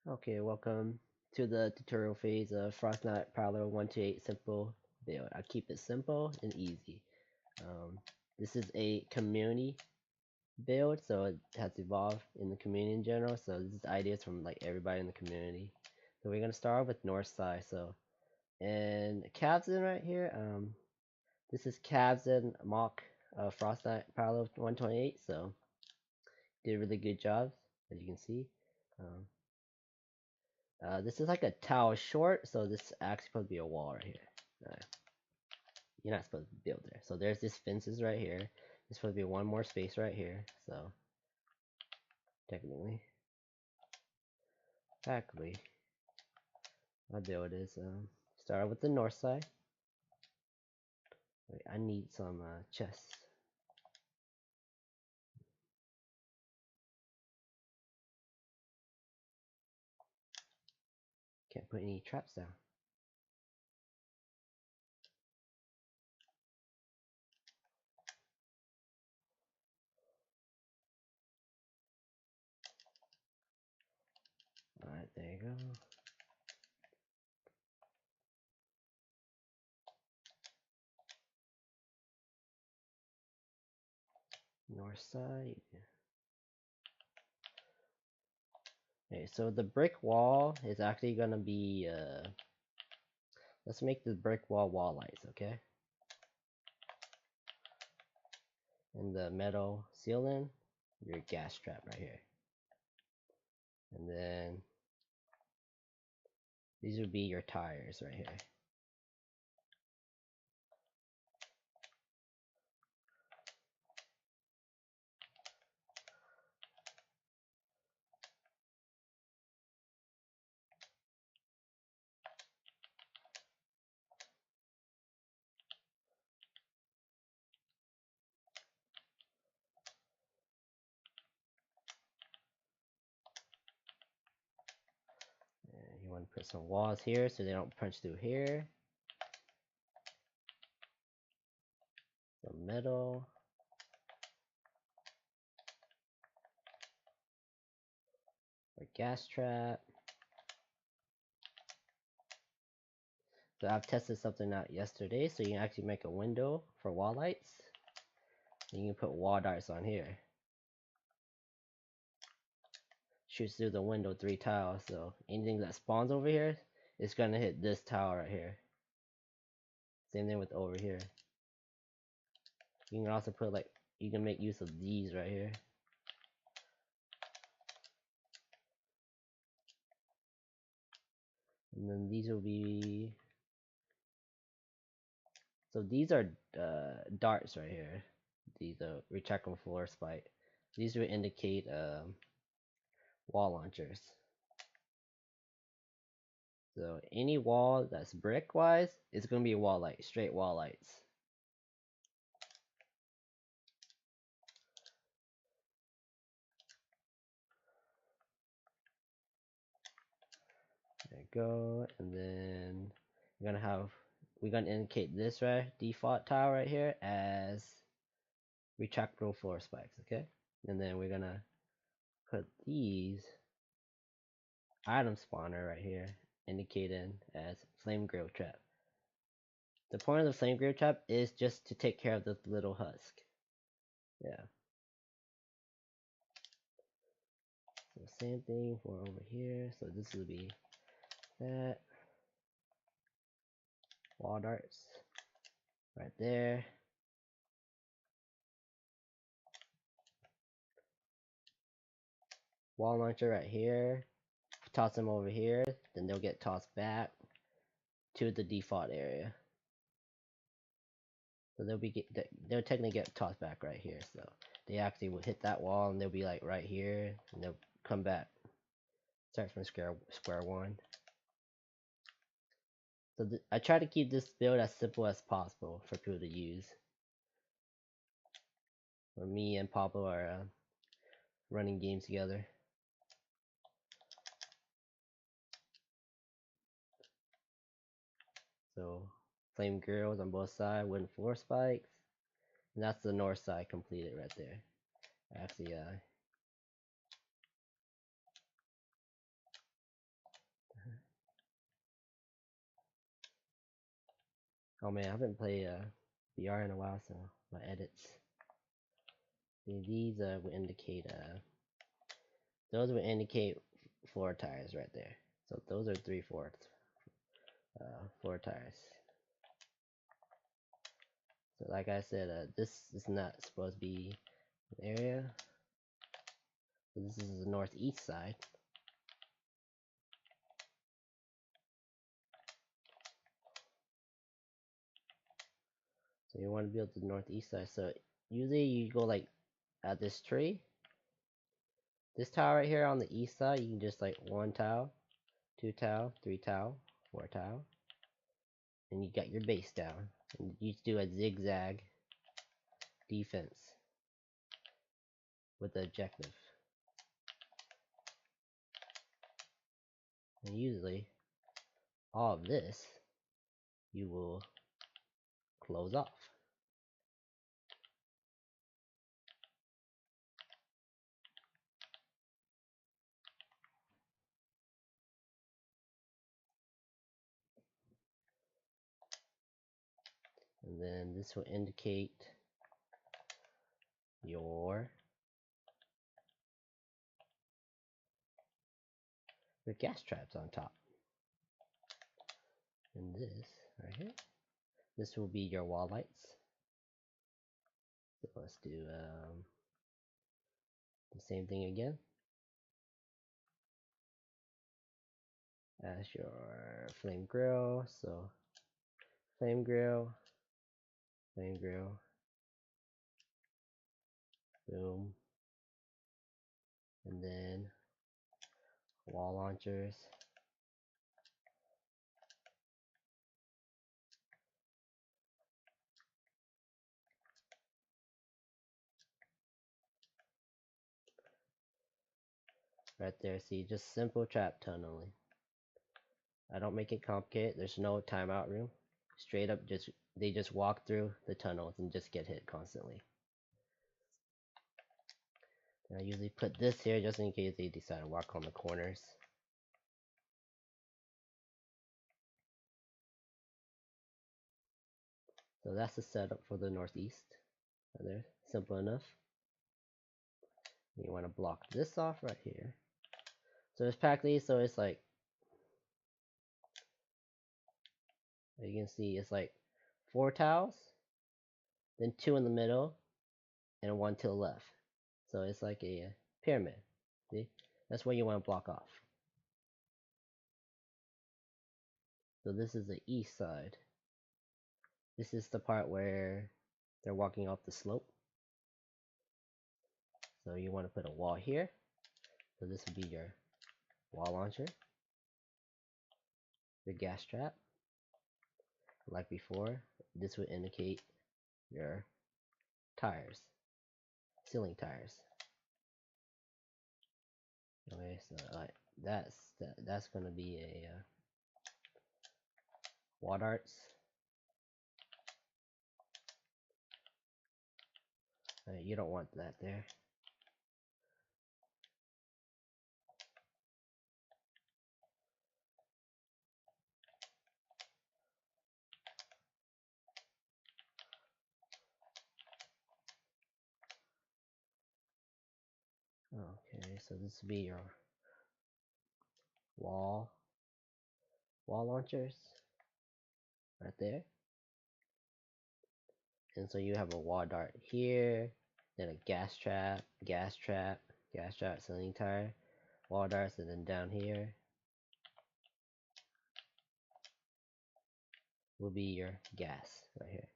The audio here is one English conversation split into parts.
Okay, welcome to the tutorial phase of Frostnite Parallel 128 simple build. I keep it simple and easy. Um, this is a community build, so it has evolved in the community in general. So this is ideas from like everybody in the community. So we're gonna start with north side. So and kavvson right here. This is kavvson mock Frostnite Parallel 128. So did a really good job, as you can see. Um, this is like a tower short, so this is actually supposed to be a wall right here. Uh, you're not supposed to build there. So there's this fences right here. There's supposed to be one more space right here. So technically, actually, my build is start with the north side. Wait, I need some chests. Can't put any traps down. Alright, there you go. North side. Okay, so the brick wall is actually gonna be let's make the brick wall lights, okay? And the metal ceiling, your gas trap right here. And then these would be your tires right here. And you want to put some walls here so they don't punch through here. Some metal. A gas trap. So I've tested something out yesterday, so you can actually make a window for wall lights. And you can put wall darts on here. Shoots through the window 3 tiles, so anything that spawns over here is gonna hit this tile right here. Same thing with over here. You can also put like, you can make use of these right here. And then these will be, so these are darts right here. These are retractable floor spike. These will indicate wall launchers. So any wall that's brick wise is gonna be a wall light, straight wall lights. There you go, and then we're gonna indicate this right default tile right here as retractable floor spikes, okay? And then we're gonna put these item spawner right here, indicated as flame grill trap. The point of the flame grill trap is just to take care of the little husk. Yeah. So same thing for over here. So this will be that. Wall darts right there. Wall launcher right here. Toss them over here, then they'll get tossed back to the default area. So they'll technically get tossed back right here. So they actually will hit that wall and they'll be like right here, and they'll come back. Start from square one. So I try to keep this build as simple as possible for people to use. When me and Pablo are running games together. So flame grills on both sides, wooden floor spikes, and that's the north side completed right there. Actually, Oh man, I haven't played VR in a while, so my edits. These will indicate those will indicate floor tires right there. So those are 3/4 floor tires. So like I said, this is not supposed to be an area. So this is the northeast side. So you want to build the northeast side. So usually you go like at this tree. This tile right here on the east side, you can just like 1 tile, 2 tile, 3 tile, 4 tile. And you got your base down. And you do a zigzag defense with the objective. And usually, all of this, you will close off. And then this will indicate your gas traps on top. And this right here, this will be your wall lights. So let's do the same thing again. As your flame grill, so flame grill, boom, and then wall launchers. Right there, see, just simple trap tunneling. I don't make it complicated. There's no timeout room. Straight up, they just walk through the tunnels and just get hit constantly. And I usually put this here just in case they decide to walk on the corners. So that's the setup for the northeast. Right there, simple enough. You want to block this off right here. So it's practically, so it's like, you can see it's like 4 tiles, then 2 in the middle, and 1 to the left. So it's like a pyramid. See? That's what you want to block off. So this is the east side. This is the part where they're walking off the slope. So you want to put a wall here. So this would be your wall launcher, your gas trap. Like before, this would indicate your tires, ceiling tires. Okay, so that's gonna be a wall darts. You don't want that there. Okay, so this would be your wall launchers right there. And so you have a wall dart here, then a gas trap, ceiling tire, wall darts, and then down here will be your gas right here.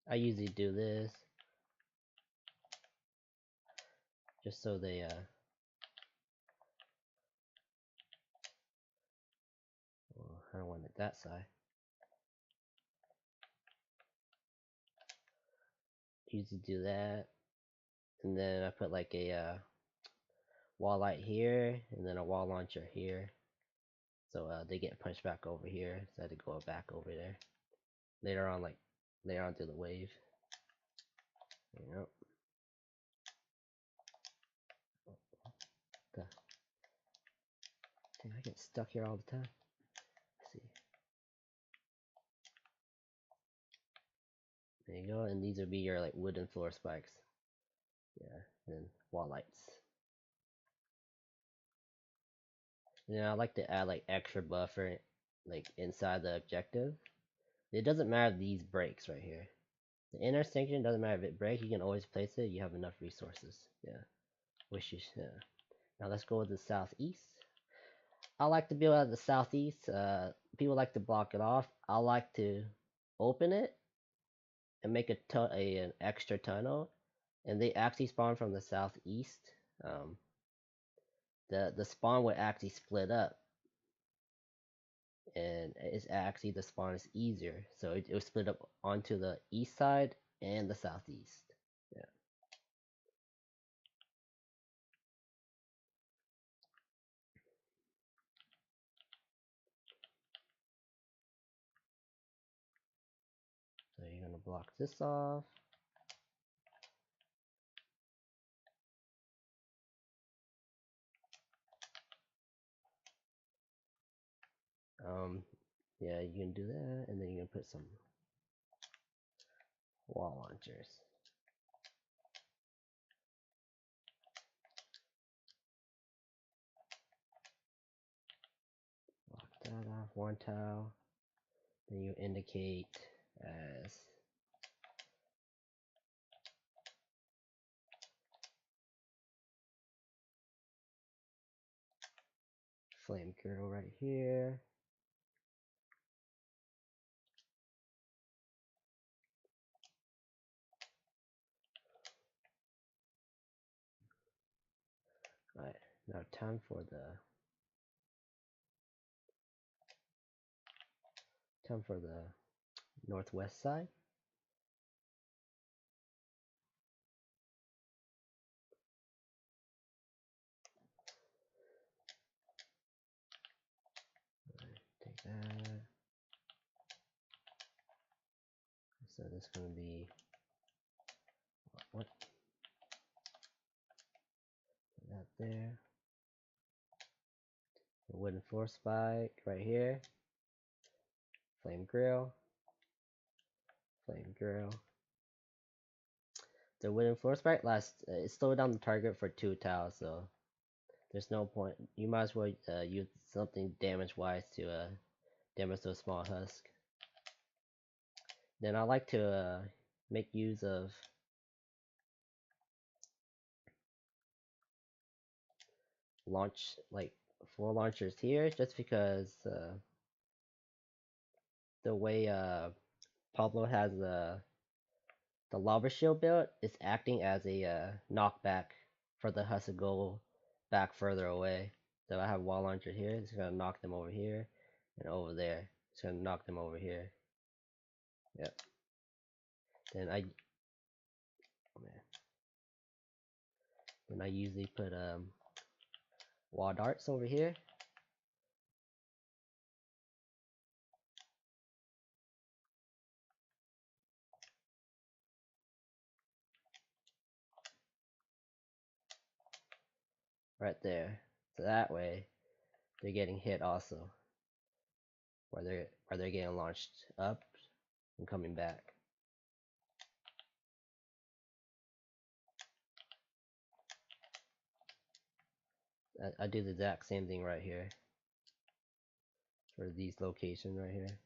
I usually do this just so they well, I don't want it that side. Usually do that, and then I put like a wall light here, and then a wall launcher here. So they get punched back over here, so I had to go back over there. Later on through the wave. Yep. Dang, I get stuck here all the time. Let's see. There you go, and these would be your like wooden floor spikes. Yeah, and wall lights. Yeah, I like to add like extra buffer like inside the objective. It doesn't matter these breaks right here. The intersection doesn't matter if it breaks, you can always place it, you have enough resources. Yeah. Wish you yeah. Now let's go to the southeast. I like to build at the southeast. People like to block it off. I like to open it and make an extra tunnel, and they actually spawn from the southeast. Um, the spawn would actually split up, and it's actually the spawn is easier, so it was split up onto the east side and the southeast. Yeah. So you're gonna block this off. Yeah, you can do that, and then you can put some wall launchers. Block that off, one tile. Then you indicate as flame girl right here. Alright, now time for the northwest side. Right, take that. So this is gonna be what? Put that there. The wooden floor spike right here. Flame grill. Flame grill. The wooden floor spike lasts. It slowed down the target for 2 tiles, so there's no point. You might as well use something damage-wise to damage those small husks. Then I like to make use of launch like 4 launchers here, just because the way Pablo has the lava shield built is acting as a knockback for the husk to go back further away. So I have wall launcher here. It's gonna knock them over here and over there. It's gonna knock them over here. Yep. Then oh man. Then I usually put wall darts over here. Right there. So that way they're getting hit also. Where they're getting launched up and coming back. I do the exact same thing right here. For these locations right here.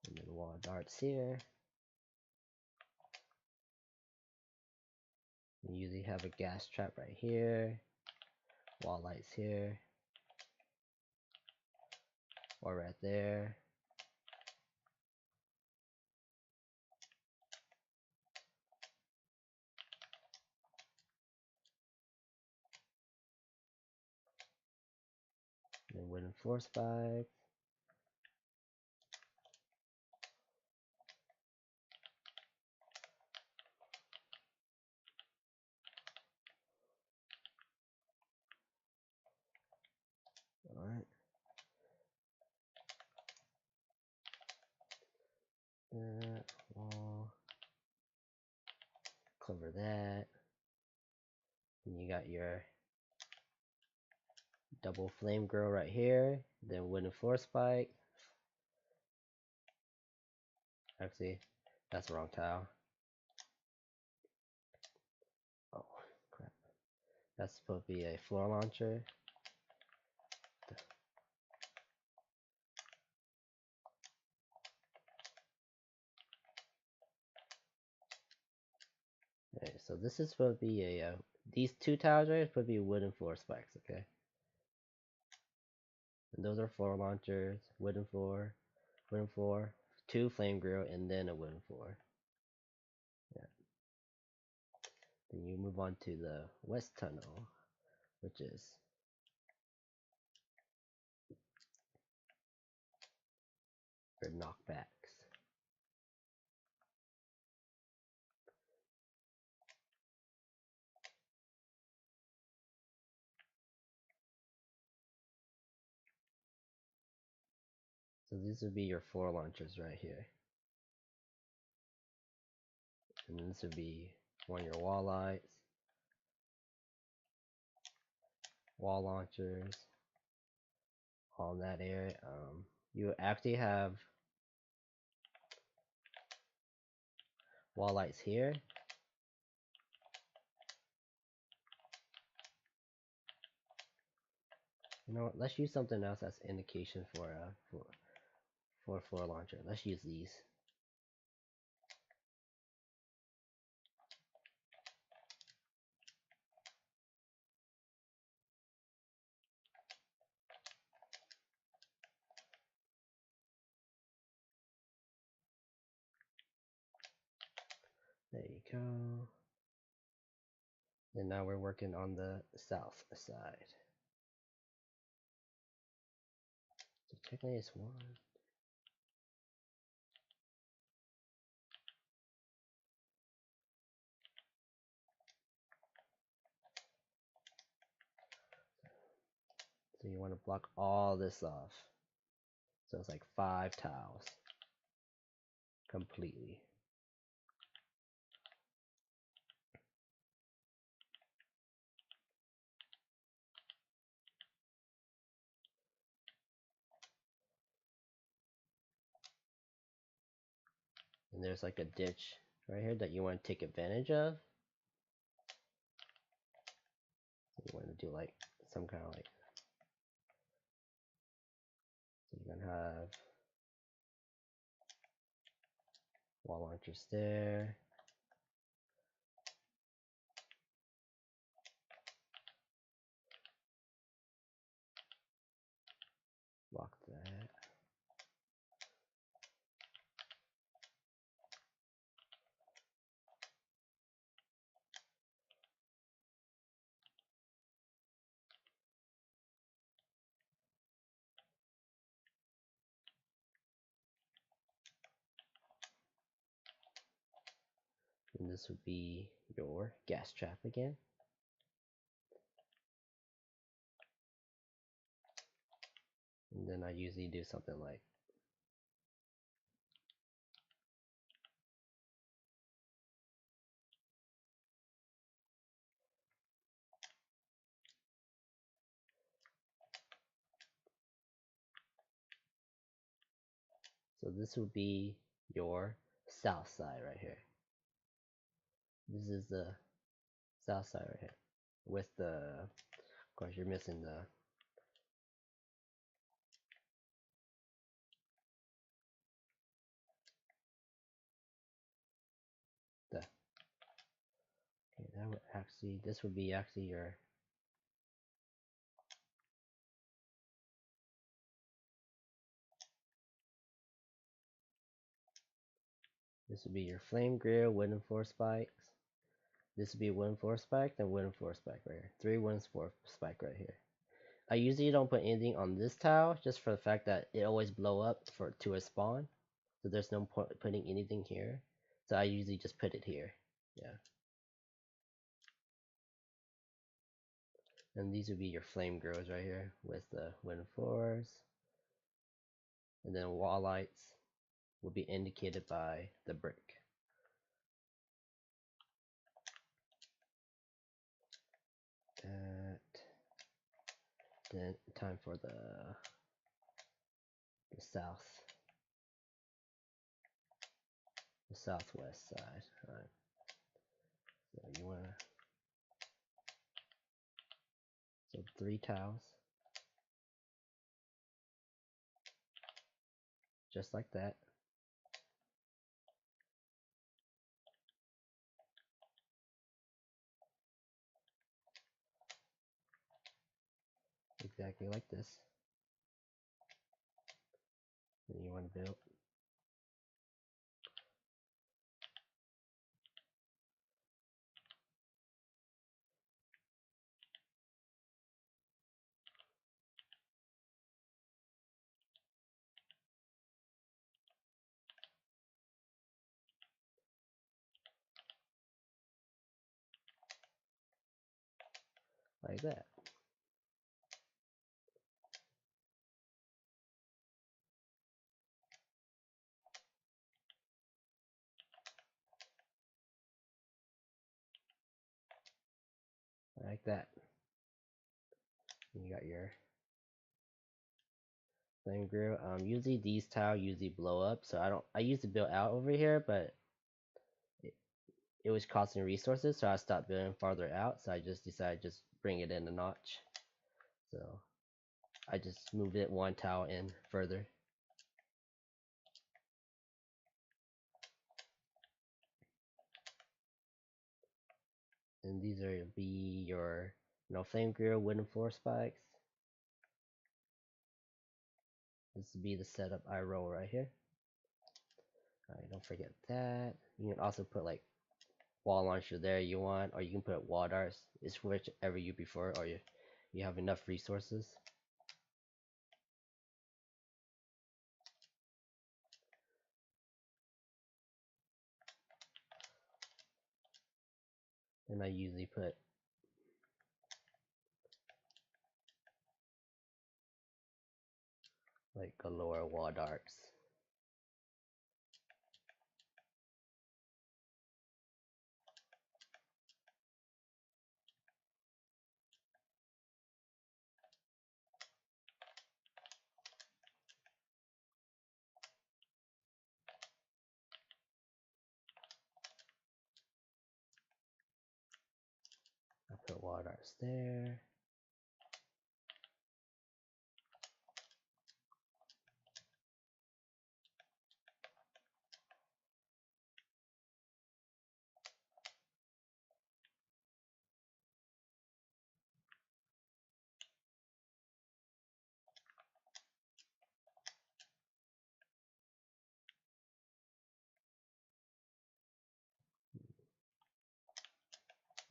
And then wall darts here. You usually have a gas trap right here. Wall lights here. Or right there. And then wooden floor spikes. Alright. That wall. Cover that. And you got your double flame grill right here, then wooden floor spike. Actually, that's the wrong tile. Oh, crap. That's supposed to be a floor launcher. Okay, so this is supposed to be a, these two tiles right are supposed to be wooden floor spikes, okay? And those are floor launchers, wooden floor, two flame grill, and then a wooden floor. Yeah. Then you move on to the west tunnel, which is your knockbacks. So these would be your floor launchers right here. And this would be one of your wall lights, wall launchers, all in that area. You actually have wall lights here. You know what, let's use something else as indication for a floor launcher. Let's use these. There you go. And now we're working on the south side. So technically it's one. So you want to block all this off. So it's like 5 tiles completely. And there's like a ditch right here that you want to take advantage of. So you want to do like some kind of like, so you're gonna have wall launchers there. Block that. And this would be your gas trap again. And then I usually do something like, so this would be your south side right here. This is the south side right here. With the, of course you're missing the okay, that would actually, this would be actually your, this would be your flame grill, wooden floor spikes. This would be wooden floor spike, then wooden floor spike right here. 3 wooden floor spike right here. I usually don't put anything on this tile just for the fact that it always blow up to a spawn. So there's no point putting anything here. So I usually just put it here. Yeah. And these would be your flame grills right here with the wooden floors. And then wall lights will be indicated by the brick. that. Then time for the south, the southwest side. Alright. So you wanna, so 3 tiles, just like that. Exactly like this. Then you want to build like that. Like that. And you got your flame grill. Usually these tiles usually blow up, so I used to build out over here, but it, it was costing resources, so I stopped building farther out. So I just decided just bring it in a notch. So I just moved it 1 tile in further. And these are be your flame grill wooden floor spikes. This would be the setup I roll right here. Alright, don't forget that. You can also put like wall launcher there you want, or you can put wall darts. It's whichever you prefer, or you have enough resources. And I usually put like galore wall darts. I put wall darts there.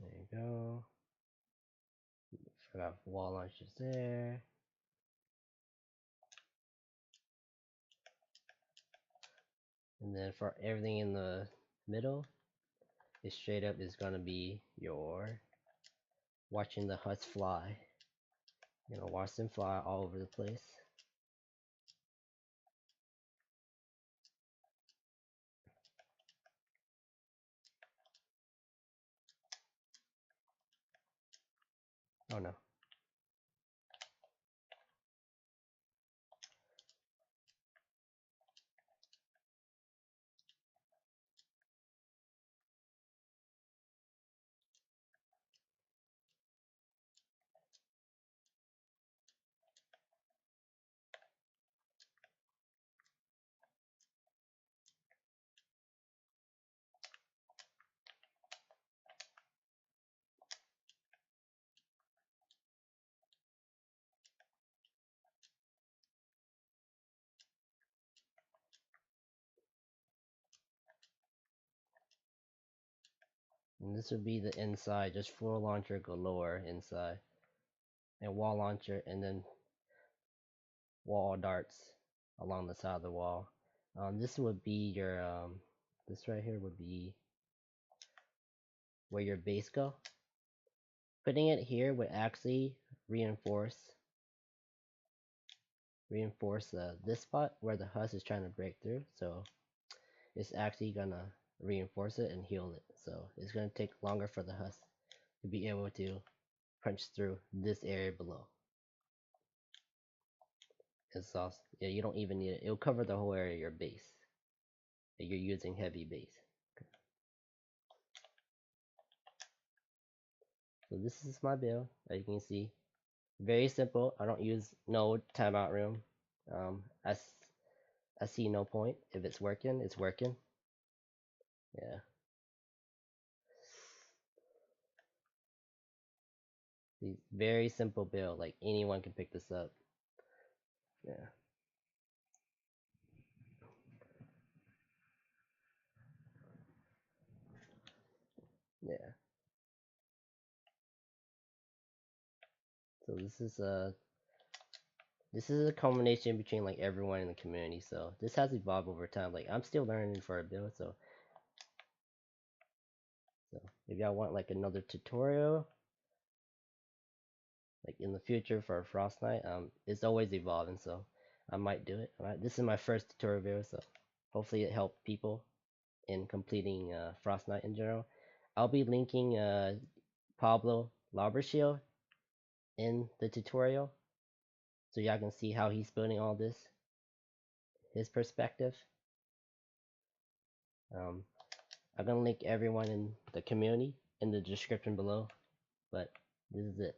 There you go. Forgot wall launchers there. And then for everything in the middle, it straight up is gonna be your watching the huts fly. Watch them fly all over the place. Oh no. And this would be the inside, just floor launcher galore inside. And wall launcher, and then wall darts along the side of the wall. This would be your, this right here would be where your base go. Putting it here would actually reinforce this spot where the husk is trying to break through. So it's actually gonna reinforce it and heal it. So it's gonna take longer for the husk to be able to punch through this area below. It's also, yeah, you don't even need it. It'll cover the whole area of your base. If you're using heavy base. So this is my build, as you can see. Very simple. I don't use no timeout room. I see no point. If it's working, it's working. Yeah. Very simple build. Like anyone can pick this up. Yeah. Yeah. So this is a combination between like everyone in the community. So this has evolved over time. Like I'm still learning for a build. So if y'all want like another tutorial, like in the future for a Frostnite, it's always evolving. So I might do it. Alright, this is my first tutorial video, so hopefully it helped people in completing Frostnite in general. I'll be linking Pablo Shield in the tutorial, so y'all can see how he's building all this, his perspective. I'm gonna link everyone in the community in the description below, but this is it.